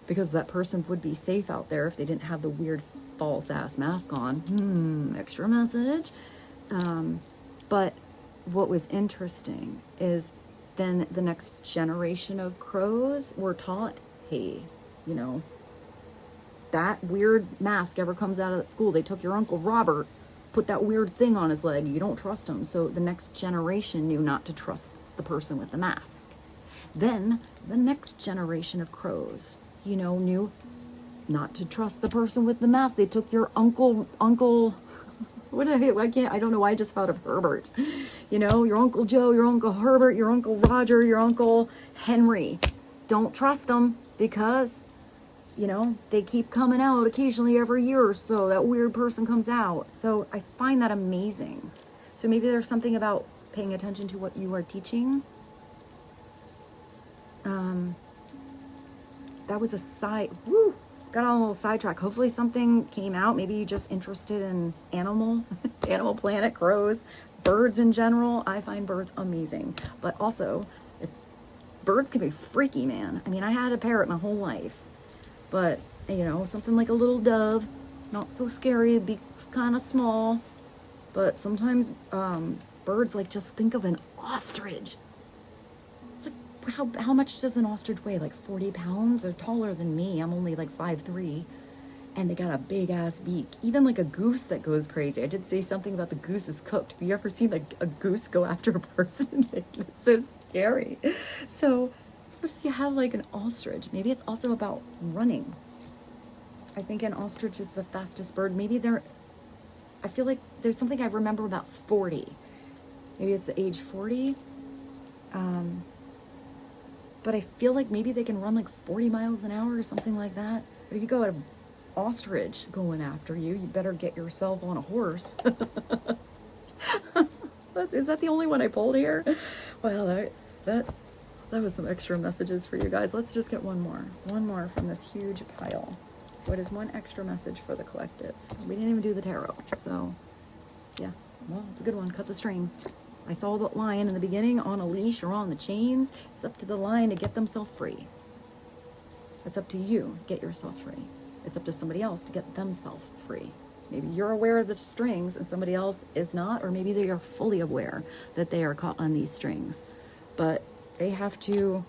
Because that person would be safe out there if they didn't have the weird false ass mask on. Extra message. But what was interesting is then the next generation of crows were taught, hey, you know, that weird mask ever comes out of that school, they took your Uncle Robert, put that weird thing on his leg, you don't trust him. So the next generation knew not to trust the person with the mask. Then the next generation of crows, you know, knew not to trust the person with the mask. They took your uncle, I don't know why I just thought of Herbert. You know, your Uncle Joe, your Uncle Herbert, your Uncle Roger, your Uncle Henry. Don't trust them, because, you know, they keep coming out occasionally every year or so. That weird person comes out. So I find that amazing. So maybe there's something about paying attention to what you are teaching. That was a sigh. Woo! got on a little sidetrack. Hopefully something came out. Maybe you're just interested in Animal Planet, crows, birds in general. I find birds amazing. But also, birds can be freaky, man. I mean, I had a parrot my whole life. But, you know, something like a little dove, not so scary. It'd be kind of small. But sometimes birds, like, just think of an ostrich. It's like, how much does an ostrich weigh? Like 40 pounds? They're taller than me. I'm only like 5'3". And they got a big ass beak. Even like a goose that goes crazy. I did say something about the goose is cooked. Have you ever seen like a goose go after a person? It's so scary. So if you have like an ostrich, maybe it's also about running. I think an ostrich is the fastest bird. Maybe I feel like there's something I remember about 40. Maybe it's the age 40. But I feel like maybe they can run like 40 miles an hour or something like that. But if you go at an ostrich going after you, you better get yourself on a horse. Is that the only one I pulled here? Well, that was some extra messages for you guys. Let's just get one more from this huge pile. What is one extra message for the collective? We didn't even do the tarot, so yeah. Well, it's a good one. Cut the strings. I saw the lion in the beginning on a leash or on the chains. It's up to the lion to get themselves free. It's up to you to get yourself free. It's up to somebody else to get themselves free. Maybe you're aware of the strings and somebody else is not, or maybe they are fully aware that they are caught on these strings. But they have to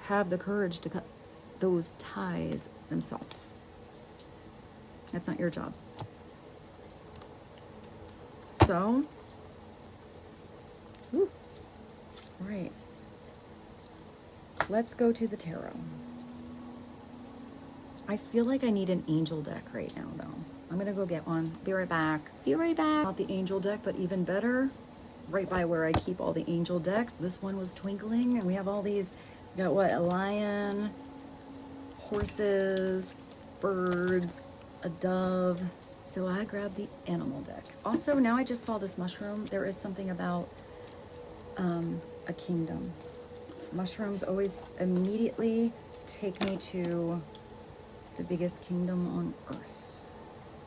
have the courage to cut those ties themselves. That's not your job. So, all right. Let's go to the tarot. I feel like I need an angel deck right now, though. I'm going to go get one. Be right back. Be right back. Not the angel deck, but even better, right by where I keep all the angel decks. This one was twinkling, and we have all these. We got what? A lion, horses, birds, a dove. So I grabbed the animal deck. Also, now I just saw this mushroom. There is something about a kingdom. Mushrooms always immediately take me to the biggest kingdom on earth.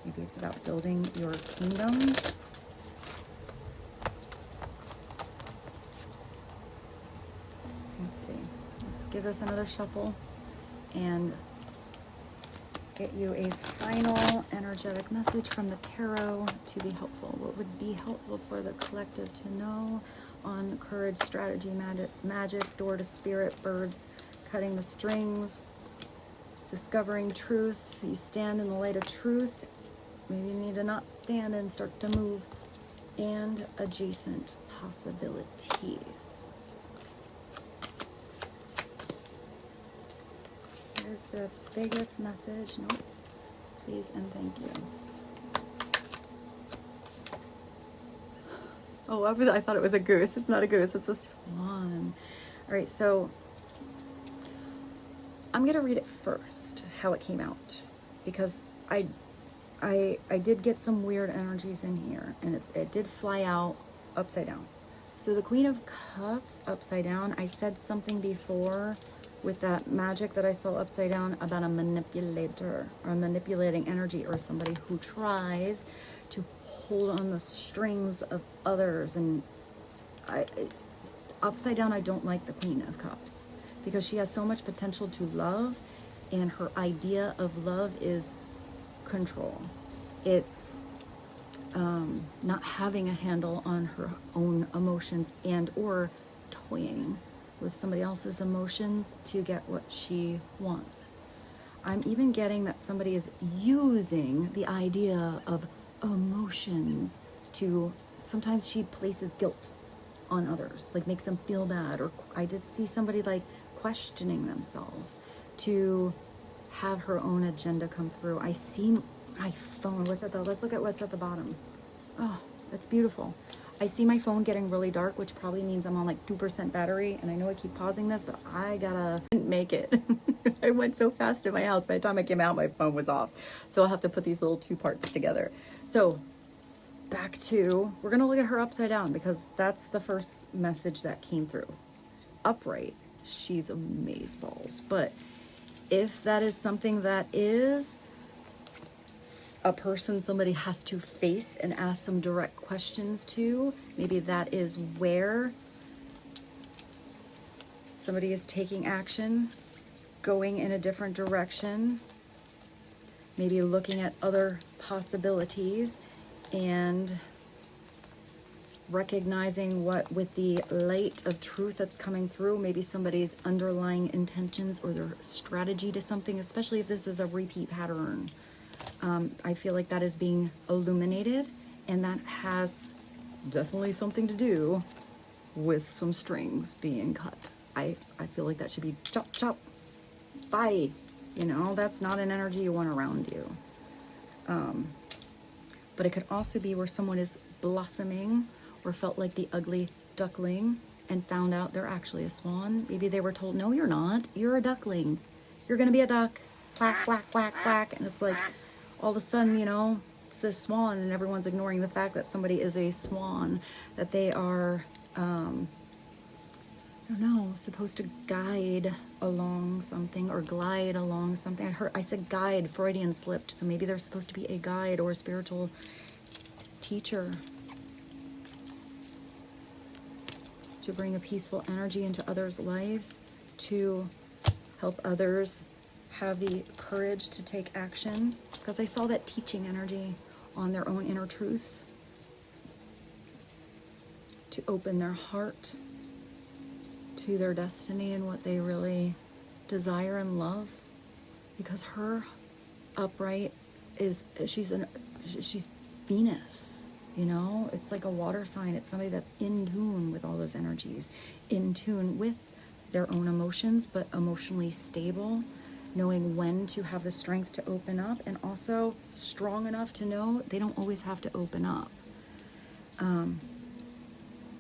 Maybe it's about building your kingdom. Let's see. Let's give this another shuffle and get you a final energetic message from the tarot to be helpful. What would be helpful for the collective to know on courage, strategy, magic, door to spirit, birds, cutting the strings, discovering truth. You stand in the light of truth. Maybe you need to not stand and start to move. And adjacent possibilities. Here's the biggest message. Nope. Please and thank you. Oh, I thought it was a goose. It's not a goose. It's a swan. All right, so I'm going to read it first, how it came out, because I did get some weird energies in here, and it did fly out upside down. So the Queen of Cups upside down, I said something before with that magic that I saw upside down about a manipulator or manipulating energy, or somebody who tries to hold on the strings of others. And upside down, I don't like the Queen of Cups because she has so much potential to love, and her idea of love is control. It's not having a handle on her own emotions and or toying with somebody else's emotions to get what she wants. I'm even getting that somebody is using the idea of emotions to, sometimes she places guilt on others, like makes them feel bad. Or I did see somebody like questioning themselves to have her own agenda come through. I see my phone. What's at the, let's look at what's at the bottom. Oh, that's beautiful. I see my phone getting really dark, which probably means I'm on like 2% battery. And I know I keep pausing this, but I didn't make it. I went so fast in my house. By the time I came out, my phone was off. So I'll have to put these little two parts together. So back to, we're going to look at her upside down because that's the first message that came through. Upright, she's amazeballs. But If that is something that is a person somebody has to face and ask some direct questions to, maybe that is where somebody is taking action, going in a different direction, maybe looking at other possibilities and recognizing what with the light of truth that's coming through, maybe somebody's underlying intentions or their strategy to something, especially if this is a repeat pattern. I feel like that is being illuminated, and that has definitely something to do with some strings being cut. I feel like that should be chop, chop, bye. You know, that's not an energy you want around you. But it could also be where someone is blossoming or felt like the ugly duckling and found out they're actually a swan. Maybe they were told, no, you're not. You're a duckling. You're going to be a duck. Quack, quack, quack, quack. And it's like, all of a sudden, you know, it's this swan, and everyone's ignoring the fact that somebody is a swan, that they are, I don't know, supposed to guide along something or glide along something. I said guide, Freudian slipped. So maybe they're supposed to be a guide or a spiritual teacher to bring a peaceful energy into others' lives, to help others have the courage to take action, because I saw that teaching energy on their own inner truth, to open their heart to their destiny and what they really desire and love. Because her upright is, she's Venus, you know, it's like a water sign. It's somebody that's in tune with all those energies, in tune with their own emotions, but emotionally stable, knowing when to have the strength to open up, and also strong enough to know they don't always have to open up.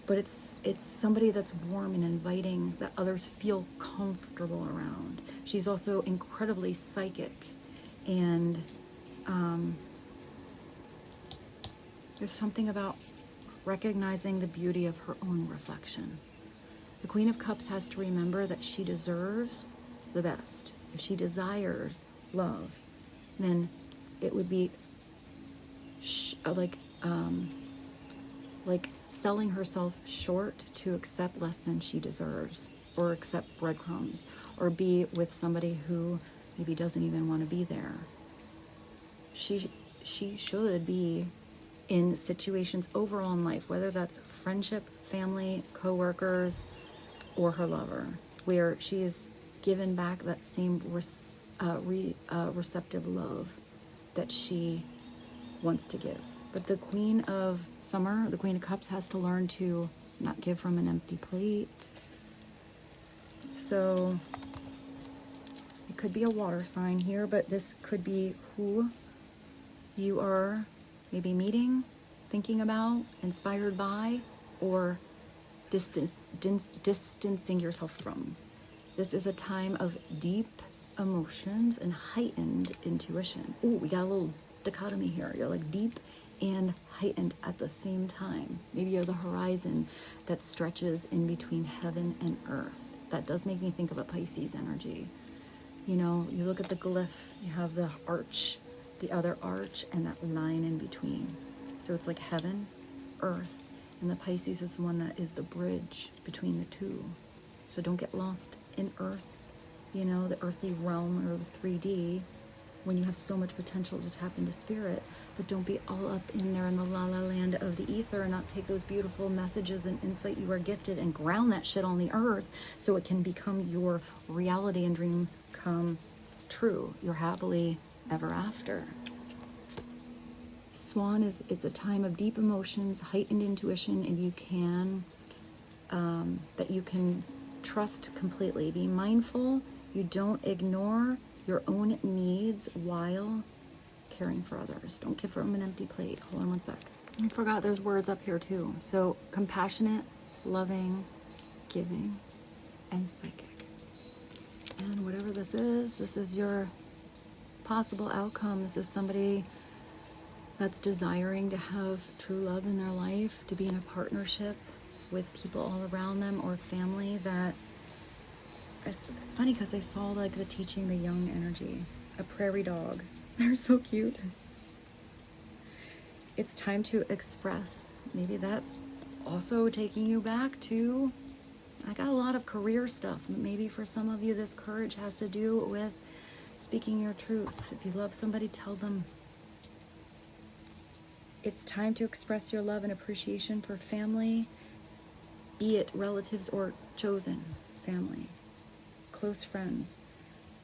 But it's somebody that's warm and inviting, that others feel comfortable around. She's also incredibly psychic, and there's something about recognizing the beauty of her own reflection. The Queen of Cups has to remember that she deserves the best. If she desires love, then it would be like selling herself short to accept less than she deserves, or accept breadcrumbs, or be with somebody who maybe doesn't even want to be there. She should be in situations overall in life, whether that's friendship, family, co-workers, or her lover, where she is given back that same receptive love that she wants to give. But the Queen of Summer, the Queen of Cups, has to learn to not give from an empty plate. So it could be a water sign here, but this could be who you are maybe meeting, thinking about, inspired by, or distancing yourself from. This is a time of deep emotions and heightened intuition. Ooh, we got a little dichotomy here. You're like deep and heightened at the same time. Maybe you're the horizon that stretches in between heaven and earth. That does make me think of a Pisces energy. You know, you look at the glyph, you have the arch, the other arch, and that line in between. So it's like heaven, earth, and the Pisces is the one that is the bridge between the two. So don't get lost in earth, you know, the earthly realm or the 3D, when you have so much potential to tap into spirit. But don't be all up in there in the la-la land of the ether, and not take those beautiful messages and insight you are gifted and ground that shit on the earth so it can become your reality and dream come true, your happily ever after. Swan it's a time of deep emotions, heightened intuition, and you can that you can trust completely. Be mindful you don't ignore your own needs while caring for others. Don't give from an empty plate. Hold on one sec. I forgot there's words up here too. So compassionate, loving, giving, and psychic. And whatever this is your possible outcome. This is somebody that's desiring to have true love in their life, to be in a partnership with people all around them, or family that it's funny because I saw like the teaching the young energy, a prairie dog. They're so cute. It's time to express. Maybe that's also taking you back to, I got a lot of career stuff. Maybe for some of you, this courage has to do with speaking your truth. If you love somebody, tell them. It's time to express your love and appreciation for family, be it relatives or chosen family, close friends.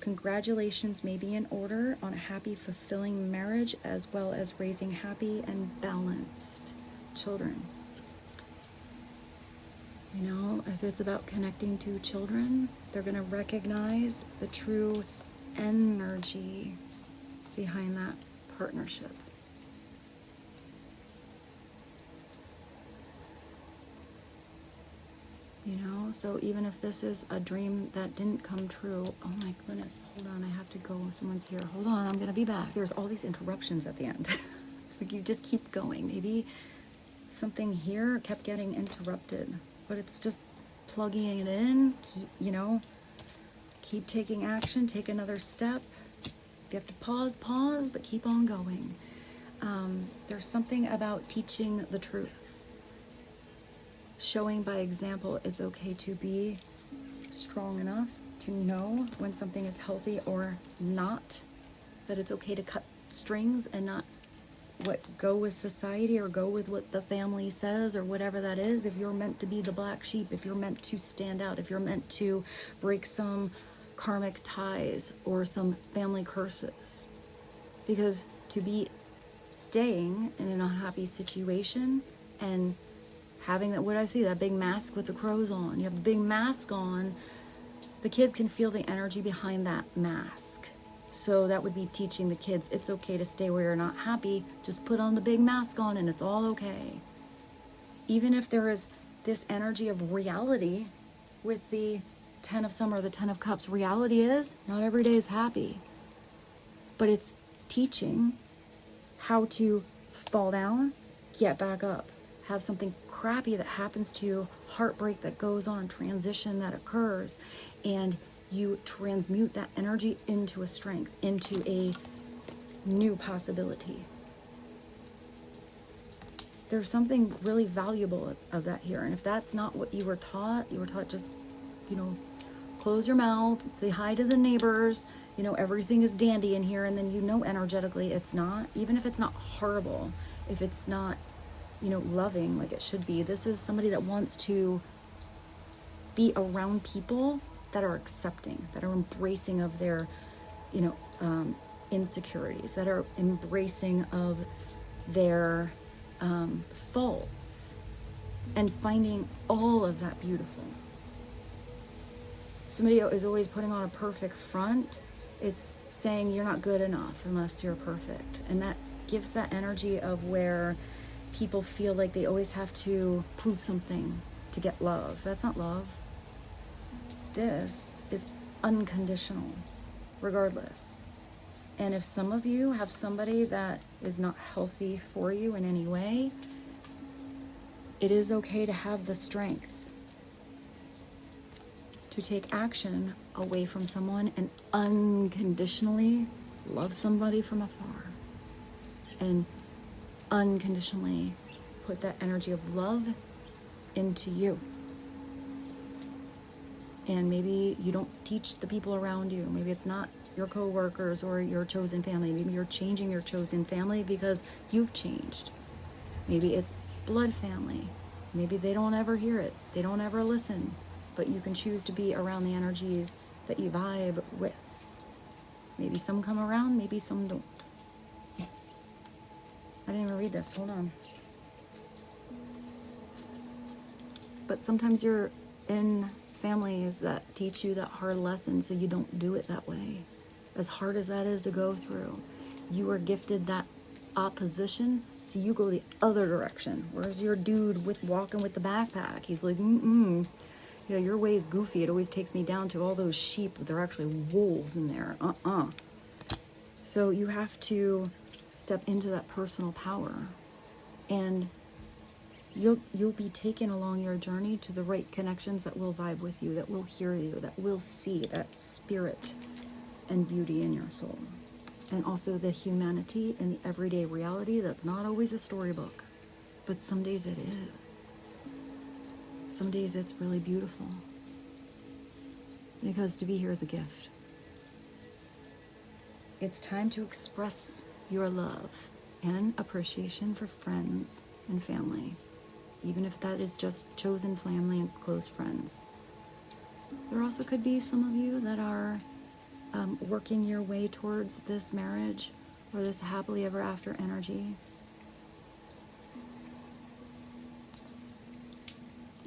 Congratulations may be in order on a happy, fulfilling marriage, as well as raising happy and balanced children. You know, if it's about connecting to children, they're going to recognize the true energy behind that partnership. You know, so even if this is a dream that didn't come true, oh my goodness, hold on, I have to go, someone's here, hold on, I'm gonna be back. There's all these interruptions at the end. Like you just keep going. Maybe something here kept getting interrupted, but it's just plugging it in, keep taking action, take another step. If you have to pause, but keep on going. There's something about teaching the truth. Showing by example, it's okay to be strong enough to know when something is healthy or not, that it's okay to cut strings and not go with society or go with what the family says or whatever that is. If you're meant to be the black sheep, if you're meant to stand out, if you're meant to break some karmic ties or some family curses. Because to be staying in an unhappy situation and having that, what I see, that big mask with the crows on. You have the big mask on. The kids can feel the energy behind that mask. So that would be teaching the kids, it's okay to stay where you're not happy. Just put on the big mask on and it's all okay. Even if there is this energy of reality with the 10 of Summer, the 10 of Cups, reality is not every day is happy. But it's teaching how to fall down, get back up. Have something crappy that happens to you, heartbreak that goes on, transition that occurs, and you transmute that energy into a strength, into a new possibility. There's something really valuable of that here. And if that's not what you were taught just, close your mouth, say hi to the neighbors, everything is dandy in here, and then energetically it's not. Even if it's not horrible, if it's not loving like it should be. This is somebody that wants to be around people that are accepting, that are embracing of their, insecurities, that are embracing of their faults and finding all of that beautiful. Somebody is always putting on a perfect front. It's saying you're not good enough unless you're perfect. And that gives that energy of where people feel like they always have to prove something to get love. That's not love. This is unconditional, regardless. And if some of you have somebody that is not healthy for you in any way, it is okay to have the strength to take action away from someone and unconditionally love somebody from afar. And unconditionally put that energy of love into you. And maybe you don't teach the people around you. Maybe it's not your co-workers or your chosen family. Maybe you're changing your chosen family because you've changed. Maybe it's blood family. Maybe they don't ever hear it. They don't ever listen. But you can choose to be around the energies that you vibe with. Maybe some come around, maybe some don't. I didn't even read this, hold on. But sometimes you're in families that teach you that hard lesson so you don't do it that way. As hard as that is to go through, you are gifted that opposition, so you go the other direction. Where's your dude walking with the backpack? He's like, your way is goofy. It always takes me down to all those sheep. They're actually wolves in there. So you have to step into that personal power and You'll be taken along your journey to the right connections that will vibe with you, that will hear you, that will see that spirit and beauty in your soul. And also the humanity and the everyday reality that's not always a storybook, but some days it is. Some days it's really beautiful. Because to be here is a gift. It's time to express your love and appreciation for friends and family, even if that is just chosen family and close friends. There also could be some of you that are working your way towards this marriage or this happily ever after energy.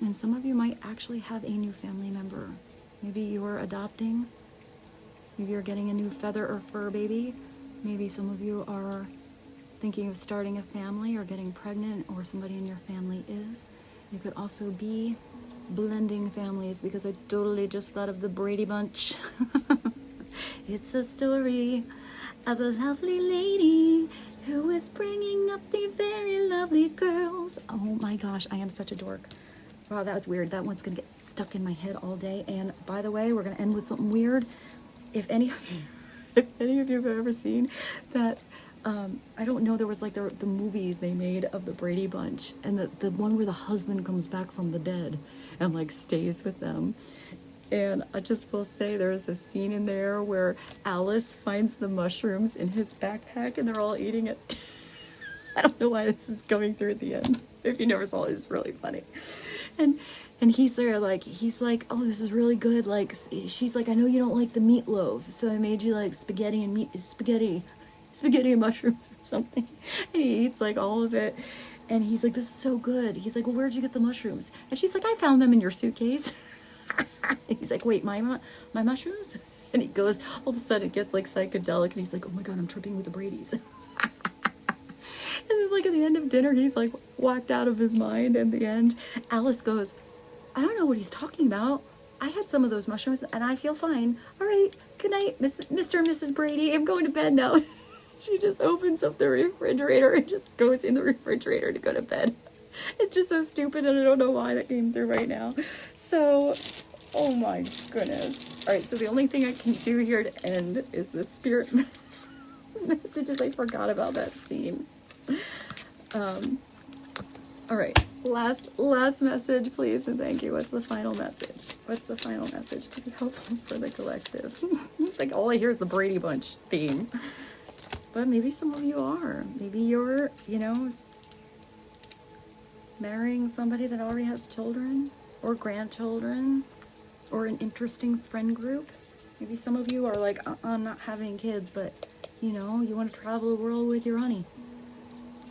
And some of you might actually have a new family member. Maybe you're adopting. Maybe you're getting a new feather or fur baby. Maybe some of you are thinking of starting a family or getting pregnant, or somebody in your family is. You could also be blending families, because I totally just thought of the Brady Bunch. It's the story of a lovely lady who is bringing up the very lovely girls. Oh my gosh, I am such a dork. Wow, that was weird. That one's gonna get stuck in my head all day. And by the way, we're gonna end with something weird. If any of you have ever seen that, I don't know, there was like the movies they made of the Brady Bunch, and the one where the husband comes back from the dead and like stays with them. And I just will say there's a scene in there where Alice finds the mushrooms in his backpack and they're all eating it. I don't know why this is coming through at the end. If you never saw it, it's really funny. And he's there like, oh, this is really good. Like, she's like, I know you don't like the meatloaf, so I made you like spaghetti and mushrooms or something. And he eats like all of it. And he's like, this is so good. He's like, well, where'd you get the mushrooms? And she's like, I found them in your suitcase. And he's like, wait, my mushrooms? And he goes, all of a sudden it gets like psychedelic, and he's like, oh my God, I'm tripping with the Bradys. And then like at the end of dinner, he's like whacked out of his mind. And in the end, Alice goes, I don't know what he's talking about. I had some of those mushrooms and I feel fine. All right, good night, Mr. and Mrs. Brady. I'm going to bed now. She just opens up the refrigerator and just goes in the refrigerator to go to bed. It's just so stupid, and I don't know why that came through right now. So, oh my goodness. All right, so the only thing I can do here to end is the spirit messages. I forgot about that scene. All right, last message, please, and thank you. What's the final message? What's the final message to be helpful for the collective? It's like all I hear is the Brady Bunch theme. But maybe some of you are. Maybe you're, marrying somebody that already has children or grandchildren or an interesting friend group. Maybe some of you are like, I'm not having kids, but, you want to travel the world with your honey.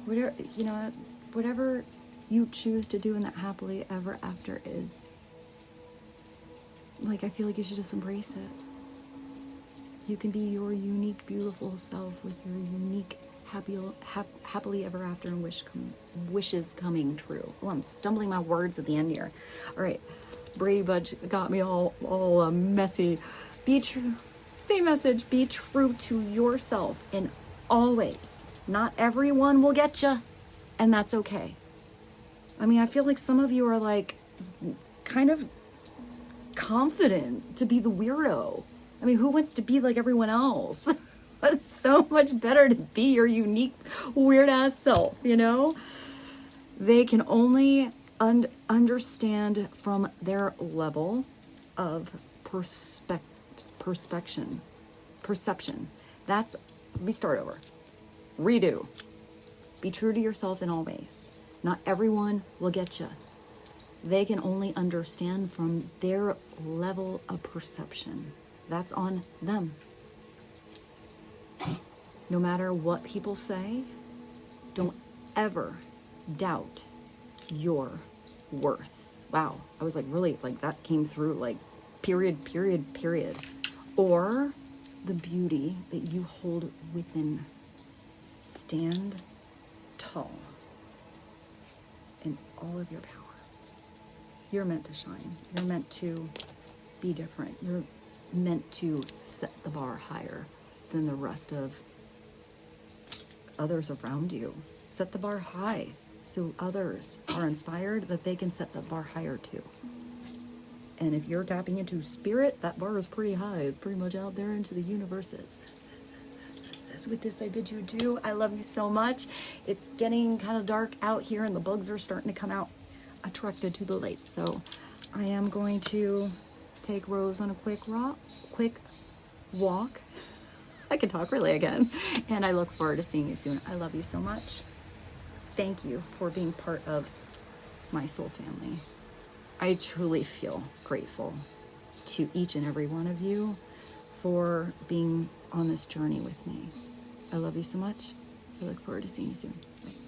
Whatever you choose to do in that happily ever after is, like, I feel like you should just embrace it. You can be your unique, beautiful self with your unique, happily ever after and wishes coming true. Oh, I'm stumbling my words at the end here. All right, Brady Bunch got me all messy. Be true. Same message. Be true to yourself in all ways. Not everyone will get you, and that's okay. I mean, I feel like some of you are like kind of confident to be the weirdo. I mean, who wants to be like everyone else? It's so much better to be your unique, weird-ass self, They can only understand from their level of perception. Let me start over. Redo. Be true to yourself in all ways. Not everyone will get you. They can only understand from their level of perception. That's on them. No matter what people say, don't ever doubt your worth. Wow, I was like, really, like that came through, like, period. Or the beauty that you hold within. Stand tall in all of your power. You're meant to shine. You're meant to be different. You're meant to set the bar higher than the rest of others around you. Set the bar high. so others are inspired that they can set the bar higher too. And if you're tapping into spirit, that bar is pretty high. It's pretty much out there into the universe. With this, I bid you adieu. I love you so much. It's getting kind of dark out here and the bugs are starting to come out, attracted to the light. So I am going to take Rose on a quick walk. I can talk really again. And I look forward to seeing you soon. I love you so much. Thank you for being part of my soul family. I truly feel grateful to each and every one of you for being on this journey with me. I love you so much. I look forward to seeing you soon. Bye.